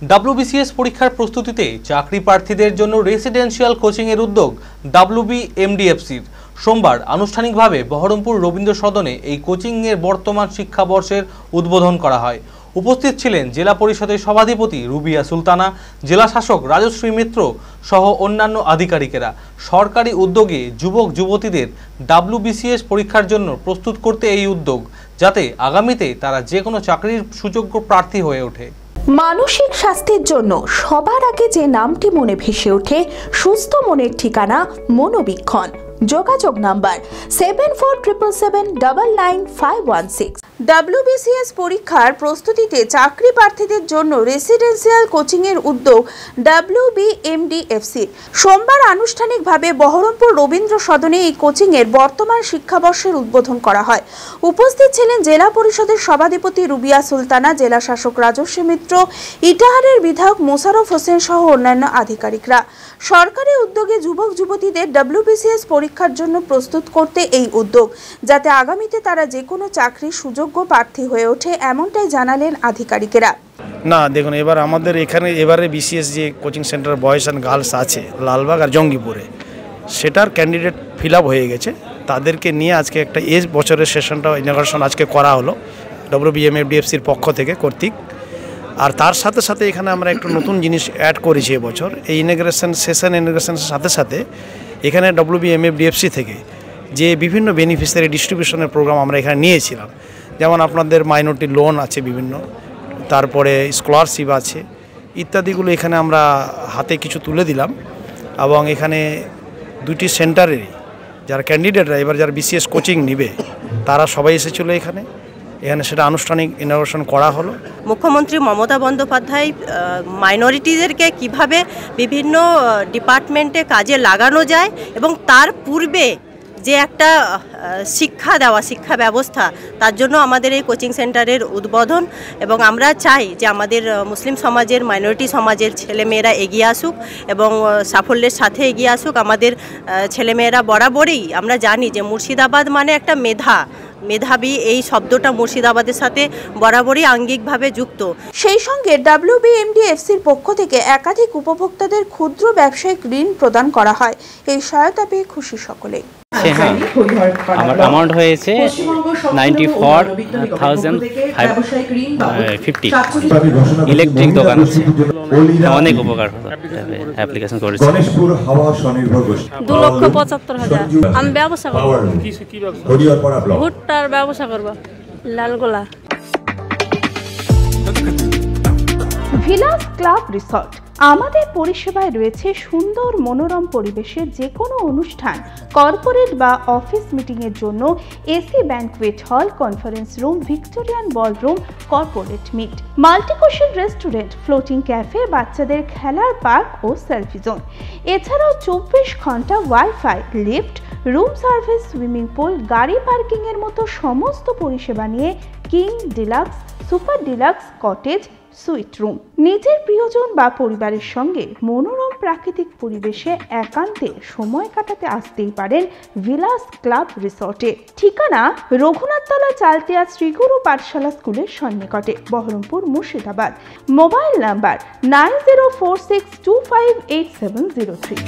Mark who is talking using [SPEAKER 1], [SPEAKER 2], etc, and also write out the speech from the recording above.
[SPEAKER 1] WBCS পরীক্ষার প্রস্তুতিতে চাকরি প্রার্থীদের জন্য রেসিডেন্সিয়াল কোচিং এর উদ্যোগ WBMDFCর সোমবার আনুষ্ঠানিকভাবে বহরমপুর রবীন্দ্র সদনে এই কোচিং এর বর্তমান শিক্ষাবর্ষের উদ্বোধন করা হয়। উপস্থিত ছিলেন জেলা পরিষদের সভাধিপতি রুবিয়া সুলতানা, জেলা শাসক রাজশ্রী মিত্র সহ অন্যান্য আধিকারিকেরা। সরকারি উদ্যোগে যুবক যুবতীদের WBCS পরীক্ষার জন্য প্রস্তুত করতে এই উদ্যোগ, যাতে আগামীতে তারা যে কোনো চাকরির সুযোগ্য প্রার্থী হয়ে ওঠে।
[SPEAKER 2] মানসিক স্বাস্থ্যের জন্য সবার আগে যে নামটি মনে ভেসে ওঠে, সুস্থ মনের ঠিকানা মনোবীক্ষণ। যোগাযোগ নাম্বার 7477799516। WBCS পরীক্ষার প্রস্তুতিতে চাকরি প্রার্থীদের জন্য রেসিডেন্সিয়াল কোচিং এর উদ্যোগ WBMDFC সোমবার আনুষ্ঠানিকভাবে বহরমপুর রবীন্দ্র সদনে এই কোচিং এর বর্তমান শিক্ষাবর্ষের উদ্বোধন করা হয়। উপস্থিত ছিলেন জেলা পরিষদের সভাধিপতি রুবিয়া সুলতানা, জেলা শাসক রাজশ্রী মিত্র, ইটাহারের বিধায়ক মোশাররফ হোসেন সহ অন্যান্য আধিকারিকরা। সরকারি উদ্যোগে যুবক যুবতীদের WBCS পরীক্ষার জন্য প্রস্তুত করতে এই উদ্যোগ, যাতে আগামীতে তারা যে কোনো চাকরির সুযোগ্য প্রার্থী হয়ে ওঠে, এমনটাই জানালেন আধিকারিকেরা।
[SPEAKER 3] না দেখুন, এবার আমাদের এবারে BCS যে coaching centre boys and girls আছে লালবাগ আর জঙ্গিপুরে, সেটার ক্যান্ডিডেট ফিল আপ হয়ে গেছে। তাদেরকে নিয়ে আজকে একটা বছরের সেশনটা ইনঅগ্রেশন আজকে করা হলো WBMDFCর পক্ষ থেকে কর্তৃক। আর তার সাথে সাথে এখানে আমরা একটু নতুন জিনিস অ্যাড করেছি এবছর। এই ইনঅগ্রেশনের সাথে সাথে এখানে WBMDFC থেকে যে বিভিন্ন বেনিফিশিয়ারি ডিস্ট্রিবিউশনের প্রোগ্রাম আমরা এখানে নিয়েছিলাম, যেমন আপনাদের মাইনরিটি লোন আছে বিভিন্ন, তারপরে স্কলারশিপ আছে ইত্যাদিগুলো এখানে আমরা হাতে কিছু তুলে দিলাম। এবং এখানে দুটি সেন্টারেরই যারা ক্যান্ডিডেটরা এবার যারা BCS কোচিং নেবে তারা সবাই এসেছিল এখানে সেটা আনুষ্ঠানিক ইনঅগ্রেশন করা হলো।
[SPEAKER 4] মুখ্যমন্ত্রী মমতা বন্দ্যোপাধ্যায় মাইনরিটিদেরকে কিভাবে বিভিন্ন ডিপার্টমেন্টে কাজে লাগানো যায় এবং তার পূর্বে যে একটা শিক্ষা ব্যবস্থা, তার জন্য আমাদের এই কোচিং সেন্টারের উদ্বোধন। এবং আমরা চাই যে আমাদের মুসলিম সমাজের, মাইনরিটি সমাজের ছেলেমেয়েরা এগিয়ে আসুক এবং সাফল্যের সাথে এগিয়ে আসুক। আমাদের ছেলেমেয়েরা বরাবরই আমরা জানি যে মুর্শিদাবাদ মানে একটা মেধাবী, এই শব্দটা মুর্শিদাবাদের সাথে বরাবরই আঙ্গিকভাবে যুক্ত।
[SPEAKER 2] সেই সঙ্গে WBMDFCর পক্ষ থেকে একাধিক উপভোক্তাদের ক্ষুদ্র ব্যবসায়িক ঋণ প্রদান করা হয়। এই সহায়তা পেয়ে খুশি সকলেই।
[SPEAKER 5] আমার অ্যামাউন্ট হয়েছে 94,550। ইলেকট্রিক দোকান আছে, অনেক উপকার অ্যাপ্লিকেশন করেছি।
[SPEAKER 6] 2,75,000। আমি ব্যবসা করবো, ভুট্টার ব্যবসা করবো, লালগোলা।
[SPEAKER 2] ভিলাস ক্লাব রিসর্ট আমাদের পরিষেবায় রয়েছে সুন্দর মনোরম পরিবেশে যে কোনো অনুষ্ঠান, কর্পোরেট বা অফিস মিটিংয়ের জন্য AC banquet hall, conference room, Victorian ballroom, corporate meet, multicuisine restaurant, floating cafe, বাচ্চাদের খেলার পার্ক ও সেলফি জোন। এছাড়াও 24 ঘন্টা wifi, lift, room service, swimming pool, গাড়ি পার্কিং এর মতো সমস্ত পরিষেবা নিয়ে king deluxe, super deluxe, cottage, suite room. নিজের প্রিয়জন বা পরিবারের সঙ্গে মনোরম প্রাকৃতিক পরিবেশে একান্তে সময় কাটাতে আসতেই পারেন ভিলাস ক্লাব রিসর্টে। ঠিকানা রঘুনাথতলা, চালতিয়া শ্রীগুরু পাঠশালা স্কুলের সন্নিকটে, বহরমপুর, মুর্শিদাবাদ। Mobile number 9046258703।